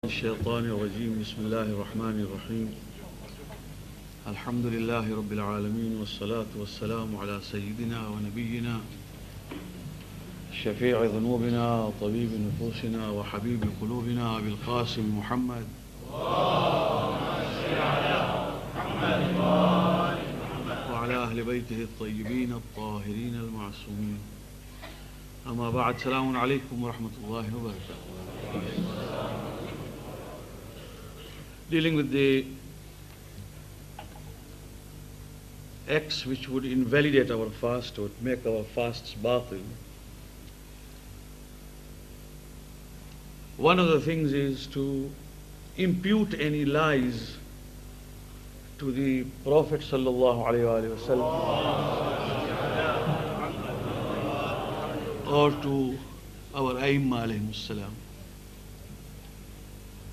الشيطان الرجيم بسم الله الرحمن الرحيم الحمد لله رب العالمين والصلاة والسلام على سيدنا ونبينا شفيع ذنوبنا وطبيب نفوسنا وحبيب قلوبنا أبي القاسم محمد وعلى أهل بيته الطيبين الطاهرين المعصومين. أما بعد، السلام عليكم ورحمة الله وبركاته. Dealing with the acts which would invalidate our fast or make our fasts batil. One of the things is to impute any lies to the Prophet sallallahu alaihi wasallam or to our Aimma alayhimus salam.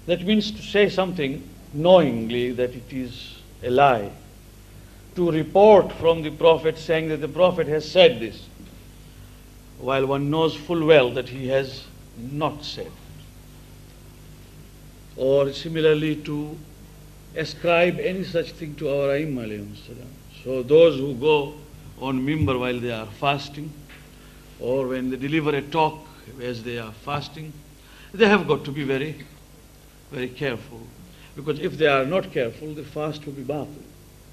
That means to say something knowingly that it is a lie. To report from the Prophet saying that the Prophet has said this, while one knows full well that he has not said. Or similarly to ascribe any such thing to our Aimma alayhim salam. So those who go on mimbar while they are fasting, or when they deliver a talk as they are fasting, they have got to be very careful, because if they are not careful, the fast will be batil.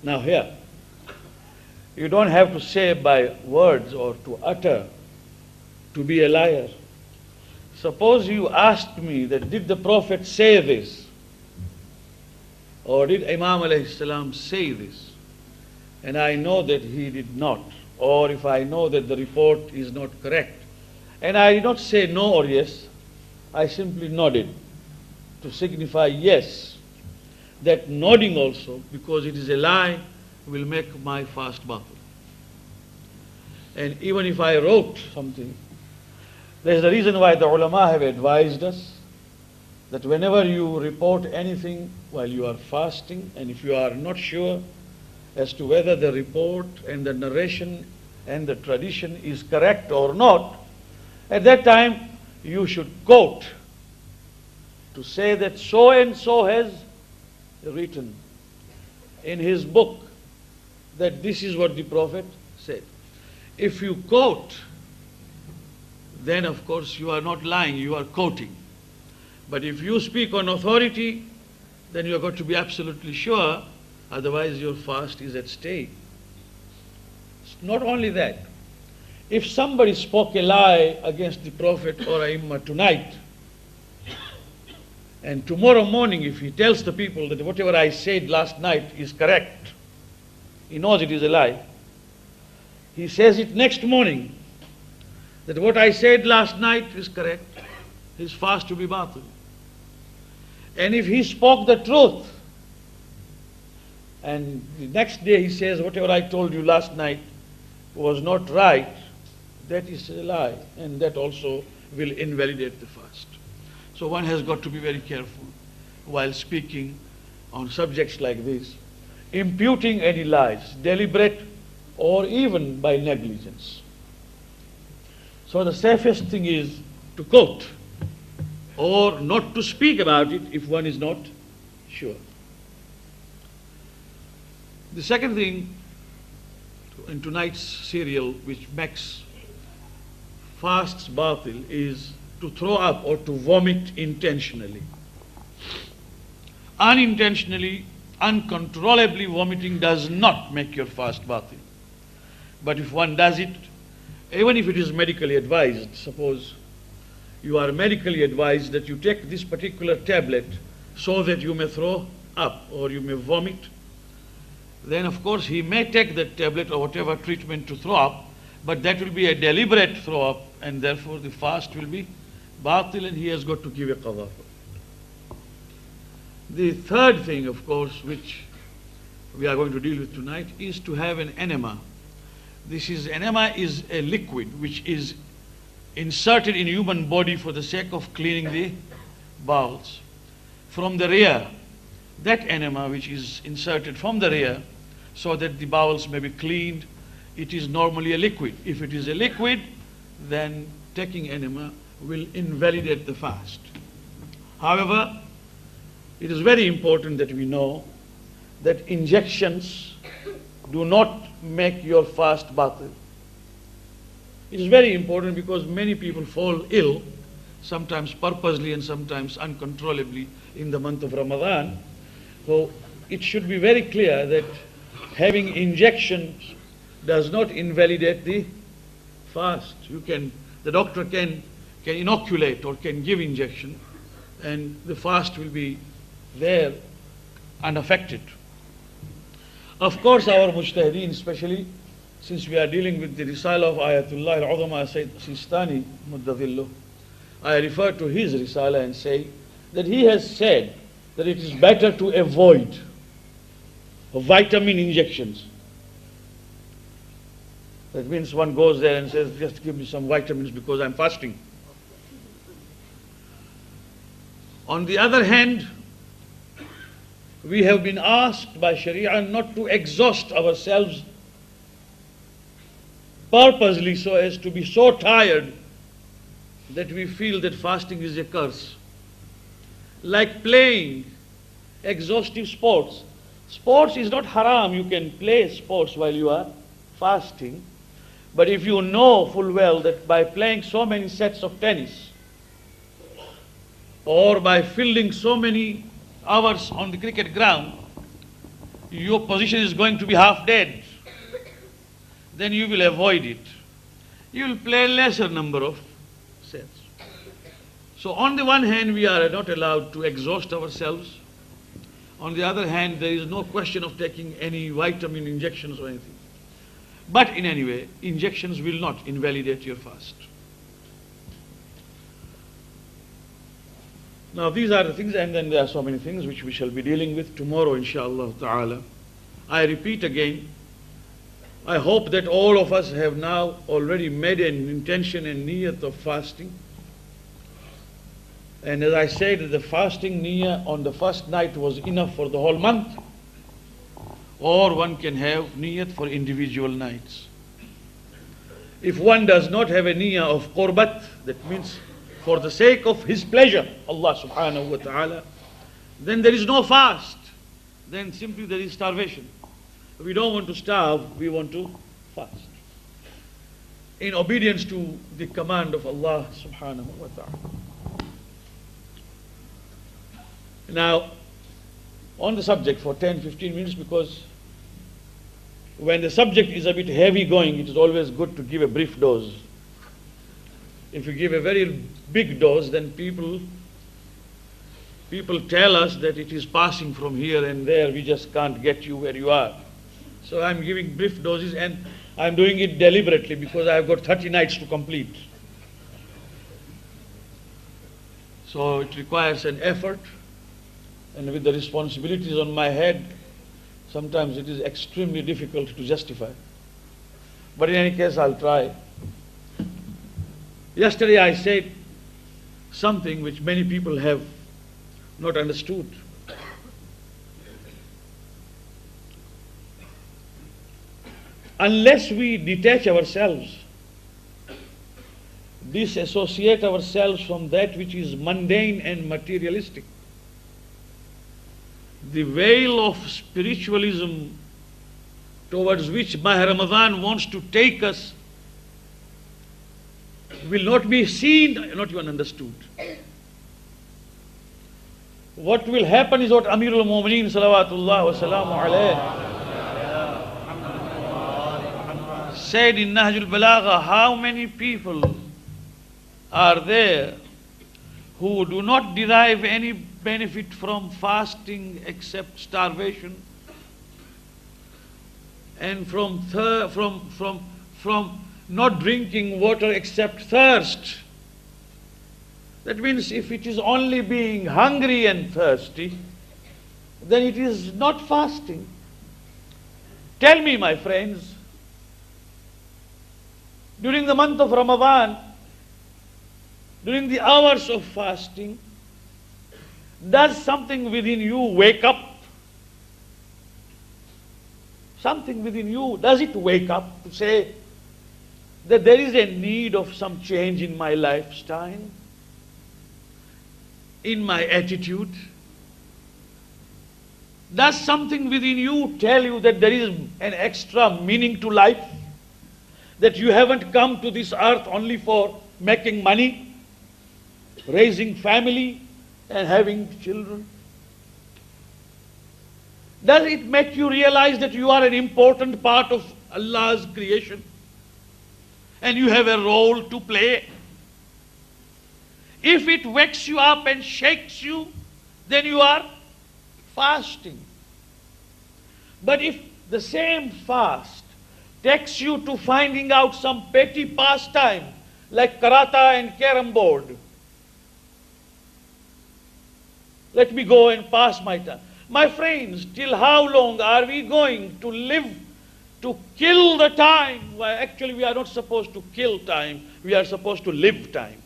Now here, you don't have to say by words or to utter to be a liar. Suppose you asked me that did the Prophet say this, or did Imam alayhi salam say this, and I know that he did not, or if I know that the report is not correct, and I did not say no or yes, I simply nodded to signify yes. That nodding also, because it is a lie, will make my fast batil. And even if I wrote something, there is a reason why the ulama have advised us that whenever you report anything while you are fasting, and if you are not sure as to whether the report and the narration and the tradition is correct or not, at that time you should quote to say that so and so has written in his book that this is what the Prophet said. If you quote, then of course you are not lying, you are quoting. But if you speak on authority, then you have got to be absolutely sure, otherwise your fast is at stake. Not only that, if somebody spoke a lie against the Prophet or Aimma tonight, and tomorrow morning if he tells the people that whatever I said last night is correct, he knows it is a lie. He says it next morning that what I said last night is correct, his fast will be batil. And if he spoke the truth and the next day he says whatever I told you last night was not right, that is a lie, and that also will invalidate the fast. So one has got to be very careful while speaking on subjects like this, imputing any lies, deliberate or even by negligence. So the safest thing is to quote or not to speak about it if one is not sure. The second thing in tonight's serial which makes fasts batil is to throw up or to vomit intentionally. Unintentionally, uncontrollably vomiting does not make your fast batil. But if one does it, even if it is medically advised, suppose you are medically advised that you take this particular tablet so that you may throw up or you may vomit, then of course he may take that tablet or whatever treatment to throw up, but that will be a deliberate throw up, and therefore the fast will be batil and he has got to give a qadha. The third thing, of course, which we are going to deal with tonight is to have an enema. Enema is a liquid which is inserted in human body for the sake of cleaning the bowels. From the rear, that enema which is inserted from the rear so that the bowels may be cleaned, it is normally a liquid. If it is a liquid, then taking enema will invalidate the fast. However, It is very important that we know that injections do not make your fast batil. It is very important because many people fall ill, sometimes purposely and sometimes uncontrollably in the month of Ramadan. So it should be very clear that having injections does not invalidate the fast. The doctor can inoculate or can give injection, and the fast will be there unaffected. Of course, our mujtahideen, especially since we are dealing with the Risala of Ayatullah al-Udhama Sayyid Sistani Muddadhillu, I refer to his Risala and say that he has said that it is better to avoid vitamin injections. That means one goes there and says, just give me some vitamins because I'm fasting. On the other hand, we have been asked by Sharia not to exhaust ourselves purposely so as to be so tired that we feel that fasting is a curse. Like playing exhaustive sports. Sports is not haram. You can play sports while you are fasting. But if you know full well that by playing so many sets of tennis or by fielding so many hours on the cricket ground, your position is going to be half dead, then you will avoid it. You will play lesser number of sets. So on the one hand, we are not allowed to exhaust ourselves. On the other hand, there is no question of taking any vitamin injections or anything. But in any way, injections will not invalidate your fast. Now these are the things, and then there are so many things which we shall be dealing with tomorrow, inshallah ta'ala. I repeat again, I hope that all of us have now already made an intention and niyat of fasting. And as I said, the fasting niyyah on the first night was enough for the whole month. Or one can have niyat for individual nights. If one does not have a niyyah of qurbat, that means for the sake of his pleasure, Allah subhanahu wa ta'ala, then there is no fast. Then simply there is starvation. We don't want to starve, we want to fast. In obedience to the command of Allah subhanahu wa ta'ala. Now, on the subject for 10-15 minutes, because when the subject is a bit heavy going, it is always good to give a brief dose. If you give a very big dose, then people tell us that it is passing from here and there, we just can't get you where you are. So I'm giving brief doses, and I'm doing it deliberately because I've got 30 nights to complete. So it requires an effort, and with the responsibilities on my head, sometimes it is extremely difficult to justify. But in any case, I'll try. Yesterday I said something which many people have not understood. Unless we detach ourselves, disassociate ourselves from that which is mundane and materialistic, the veil of spiritualism towards which Mahr Ramadan wants to take us will not be seen, not even understood. What will happen is what Amirul Mu'mineen salawatullah wa salamu alayh said in Nahjul Balagha, how many people are there who do not derive any benefit from fasting except starvation, and from not drinking water except thirst. That means if it is only being hungry and thirsty, then it is not fasting. Tell me, my friends, during the month of Ramadan, during the hours of fasting, does something within you wake up? Something within you, does it wake up to say that there is a need of some change in my lifestyle, in my attitude, Does something within you tell you that there is an extra meaning to life? That you haven't come to this earth only for making money, raising family, and having children? Does it make you realize that you are an important part of Allah's creation? And you have a role to play? If it wakes you up and shakes you, then you are fasting. But if the same fast takes you to finding out some petty pastime like karata and carom board, let me go and pass my time. My friends, till how long are we going to live to kill the time? Well, actually, we are not supposed to kill time. We are supposed to live time.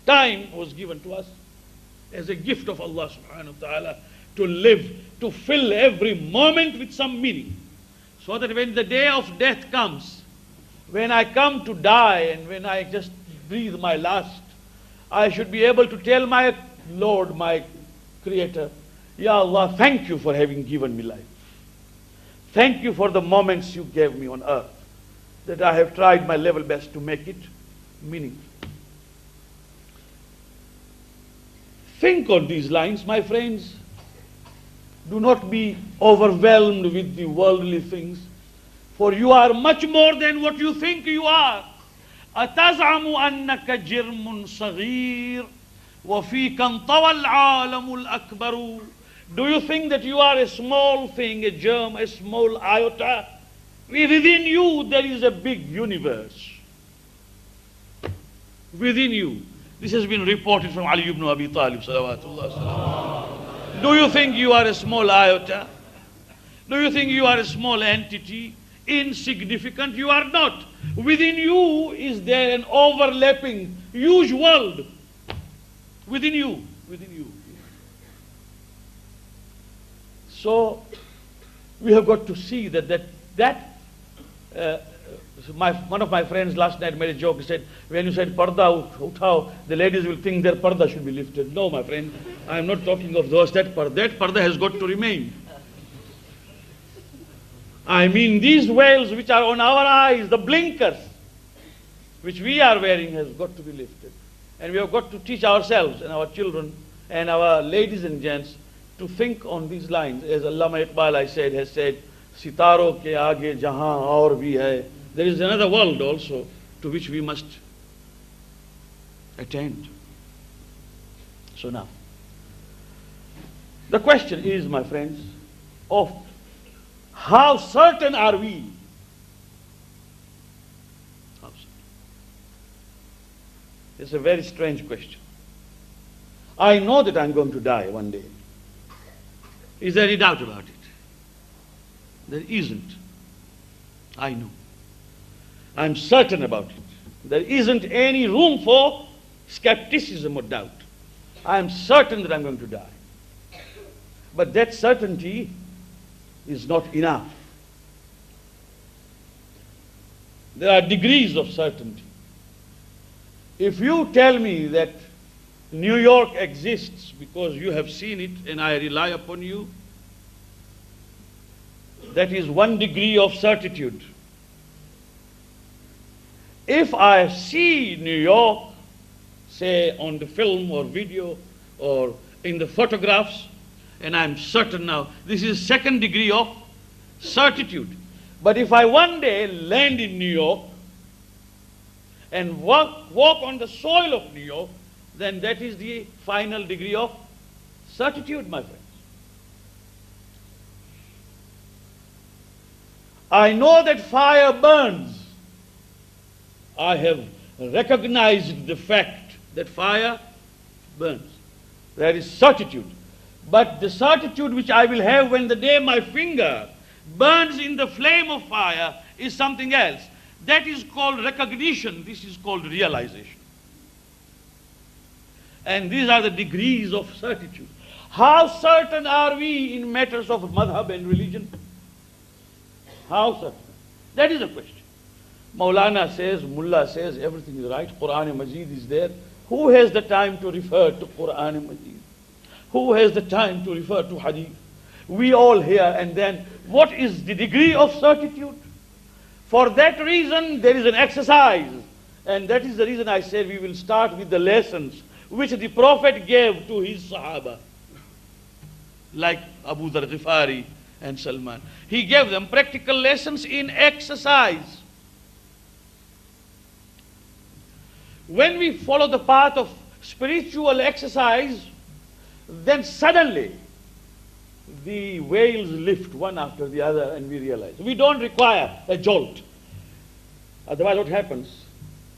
Time was given to us as a gift of Allah subhanahu wa ta'ala to live, to fill every moment with some meaning. So that when the day of death comes, when I come to die and when I just breathe my last, I should be able to tell my Lord, my Creator, Ya Allah, thank you for having given me life. Thank you for the moments you gave me on earth, that I have tried my level best to make it meaningful. Think on these lines, my friends. Do not be overwhelmed with the worldly things, for you are much more than what you think you are. أتزعم أنك جرم صغير وفيك انطوى العالم الأكبر. Do you think that you are a small thing, a germ, a small iota? Within you there is a big universe. Within you. This has been reported from Ali ibn Abi Talib salawatullah salam. Do you think you are a small iota? Do you think you are a small entity? Insignificant? You are not. Within you is there an overlapping huge world. Within you. Within you. So we have got to see one of my friends last night made a joke. He said, when you said parda uthao, the ladies will think their parda should be lifted. No, my friend, I am not talking of those. That parda has got to remain. I mean these veils which are on our eyes, the blinkers, which we are wearing, has got to be lifted. And we have got to teach ourselves and our children and our ladies and gents to think on these lines. As Allama Iqbal, has said, Sitaro ke aage jahan aur bhi hai. There is another world also to which we must attend. So now, the question is, my friends, of how certain are we? How certain? It's a very strange question. I know that I'm going to die one day. Is there any doubt about it? There isn't. I know. I'm certain about it. There isn't any room for skepticism or doubt. I'm certain that I'm going to die. But that certainty is not enough. There are degrees of certainty. If you tell me that New York exists because you have seen it and I rely upon you, that is one degree of certitude. If I see New York, say on the film or video or in the photographs, and I'm certain now, this is second degree of certitude. But if I one day land in New York and walk on the soil of New York, then that is the final degree of certitude, my friends. I know that fire burns. I have recognized the fact that fire burns. There is certitude. But the certitude which I will have when the day my finger burns in the flame of fire is something else. That is called recognition. This is called realization. And these are the degrees of certitude. How certain are we in matters of madhab and religion? How certain? That is the question. Maulana says, Mullah says, everything is right. Quran Majid is there. Who has the time to refer to Quran Majid? Who has the time to refer to Hadith? We all hear, and then what is the degree of certitude? For that reason, there is an exercise. And that is the reason I said we will start with the lessons which the Prophet gave to his Sahaba, like Abu Dhar Ghifari and Salman. He gave them practical lessons in exercise. When we follow the path of spiritual exercise, then suddenly the whales lift one after the other, and we realize we don't require a jolt. Otherwise what happens?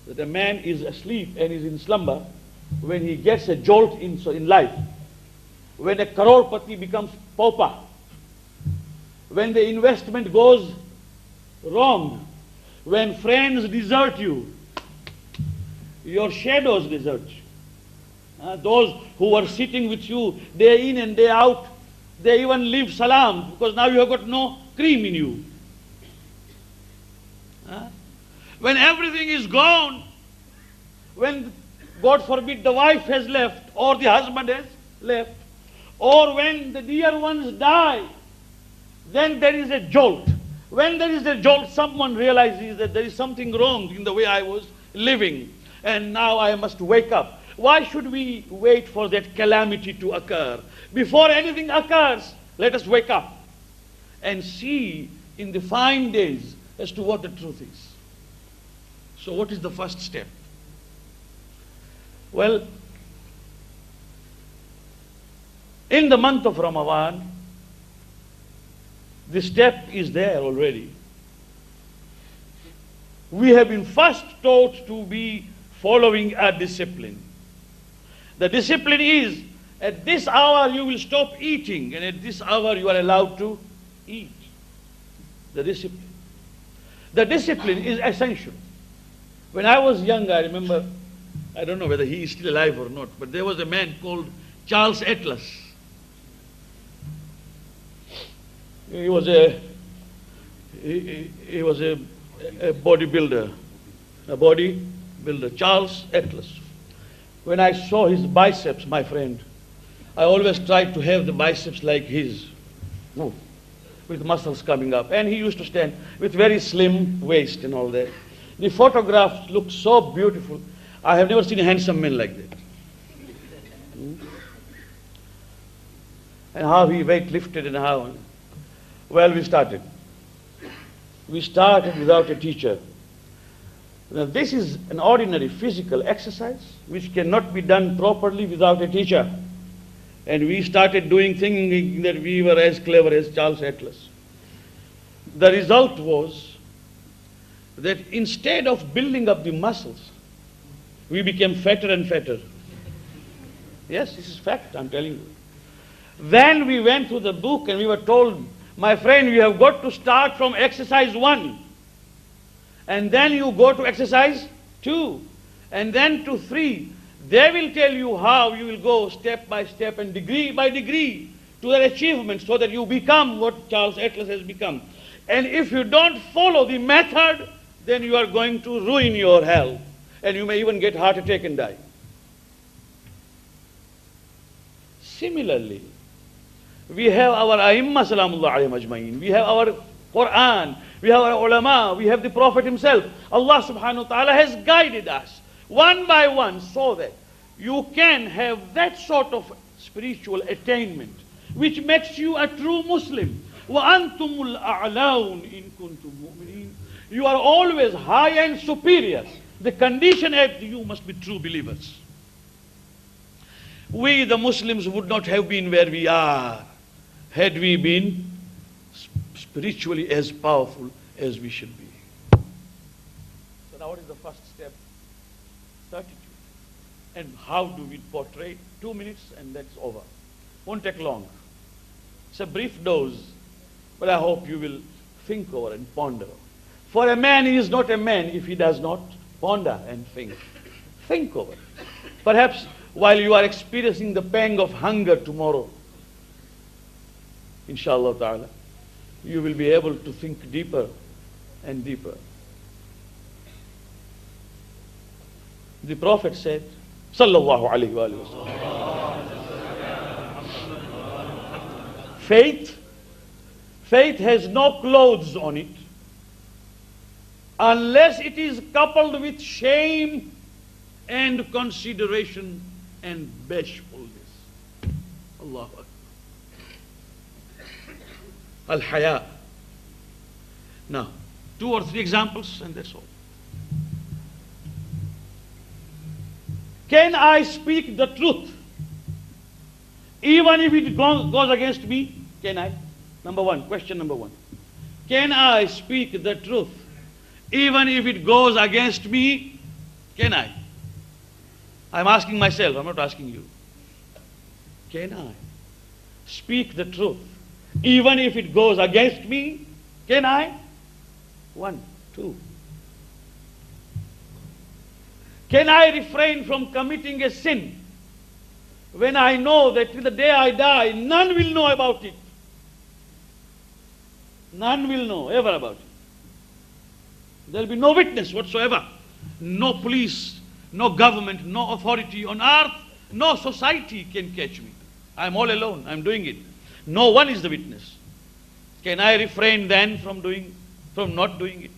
That a man is asleep and is in slumber. When he gets a jolt in life, when a crorepati becomes pauper, when the investment goes wrong, when friends desert you, your shadows desert you. Those who were sitting with you day in and day out, they even leave salam because now you have got no cream in you. When everything is gone, when, God forbid, the wife has left or the husband has left, or when the dear ones die, then there is a jolt. When there is a jolt, someone realizes that there is something wrong in the way I was living, and now I must wake up. Why should we wait for that calamity to occur? Before anything occurs, let us wake up and see in the fine days as to what the truth is. So what is the first step? Well, in the month of Ramadan, the step is there already. We have been first taught to be following a discipline. The discipline is, at this hour you will stop eating, and at this hour you are allowed to eat. The discipline. The discipline is essential. When I was young, I remember, I don't know whether he is still alive or not, but there was a man called Charles Atlas. He was a bodybuilder, Charles Atlas. When I saw his biceps, my friend, I always tried to have the biceps like his, with muscles coming up. And he used to stand with very slim waist and all that. The photographs looked so beautiful. I have never seen a handsome man like that. And how he weight lifted and how. Well, we started. We started without a teacher. Now, this is an ordinary physical exercise which cannot be done properly without a teacher. And we started doing thinking that we were as clever as Charles Atlas. The result was that instead of building up the muscles, we became fatter and fatter. Yes, this is fact, I'm telling you. Then we went through the book and we were told, my friend, you have got to start from exercise 1. And then you go to exercise 2. And then to 3. They will tell you how you will go step by step and degree by degree to their achievement so that you become what Charles Atlas has become. And if you don't follow the method, then you are going to ruin your health. And you may even get heart attack and die. Similarly, we have our Aimma Salamullah alayhim ajma'in. We have our Quran. We have our ulama. We have the Prophet himself. Allah subhanahu wa ta'ala has guided us one by one so that you can have that sort of spiritual attainment which makes you a true Muslim. وَأَنْتُمُ الْأَعْلَوْنَ إِن كُنْتُم مُؤْمِنِينَ. You are always high and superior. The condition is you must be true believers. We, the Muslims, would not have been where we are had we been spiritually as powerful as we should be. So now what is the first step? Certitude. And how do we portray? 2 minutes and that's over. Won't take long. It's a brief dose, but I hope you will think over and ponder. For a man, he is not a man if he does not ponder and think. Think over. Perhaps while you are experiencing the pang of hunger tomorrow, inshallah ta'ala, you will be able to think deeper and deeper. The Prophet said, sallallahu alayhi wa sallam, faith faith has no clothes on it unless it is coupled with shame and consideration and bashfulness. Allahu Akbar. Al-Haya. Now, 2 or 3 examples and that's all. Can I speak the truth even if it goes against me? Can I? Number one, question number one. Can I speak the truth even if it goes against me? Can I? I'm asking myself, I'm not asking you. Can I speak the truth even if it goes against me? Can I? 1, 2. Can I refrain from committing a sin when I know that till the day I die, none will know about it? None will know ever about it. There will be no witness whatsoever. No police, no government, no authority on earth, no society can catch me. I'm all alone, I'm doing it. No one is the witness. Can I refrain then from not doing it?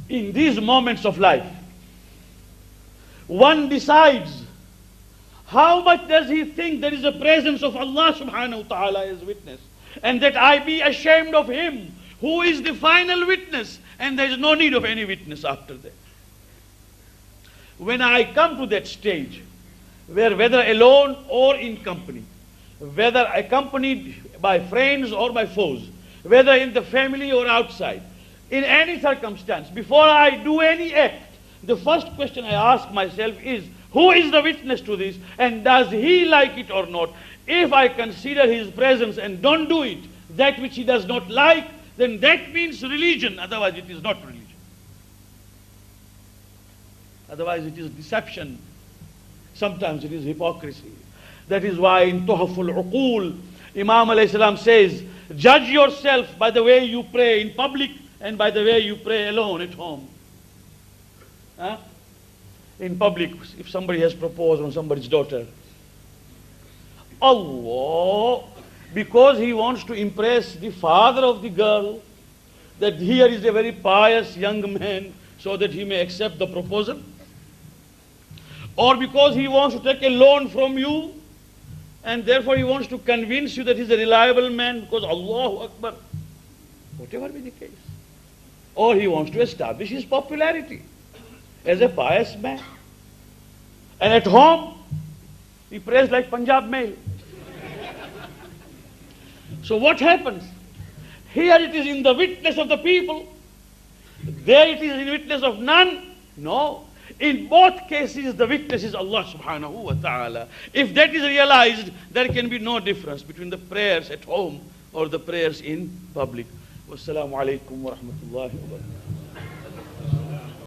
In these moments of life, one decides how much does he think there is a presence of Allah subhanahu wa ta'ala as witness, and that I be ashamed of him who is the final witness, and there is no need of any witness after that. When I come to that stage, where whether alone or in company, whether accompanied by friends or by foes, whether in the family or outside, in any circumstance, before I do any act, the first question I ask myself is, who is the witness to this, and does he like it or not? If I consider his presence and don't do it, that which he does not like, then that means religion, otherwise it is not religion. Otherwise it is deception. Sometimes it is hypocrisy. That is why in Tuhaful Uqul, Imam alayhi salam says, judge yourself by the way you pray in public and by the way you pray alone at home. Huh? In public, if somebody has proposed on somebody's daughter, Allah, because he wants to impress the father of the girl, that here is a very pious young man, so that he may accept the proposal, or because he wants to take a loan from you, and therefore he wants to convince you that he's a reliable man, because Allahu Akbar, whatever be the case, or he wants to establish his popularity as a pious man. And at home, he prays like Punjab Mail. So what happens? Here it is in the witness of the people, there it is in witness of none. No. In both cases, the witness is Allah subhanahu wa ta'ala. If that is realized, there can be no difference between the prayers at home or the prayers in public. Wassalamu alaikum wa rahmatullahi wa barakatuh.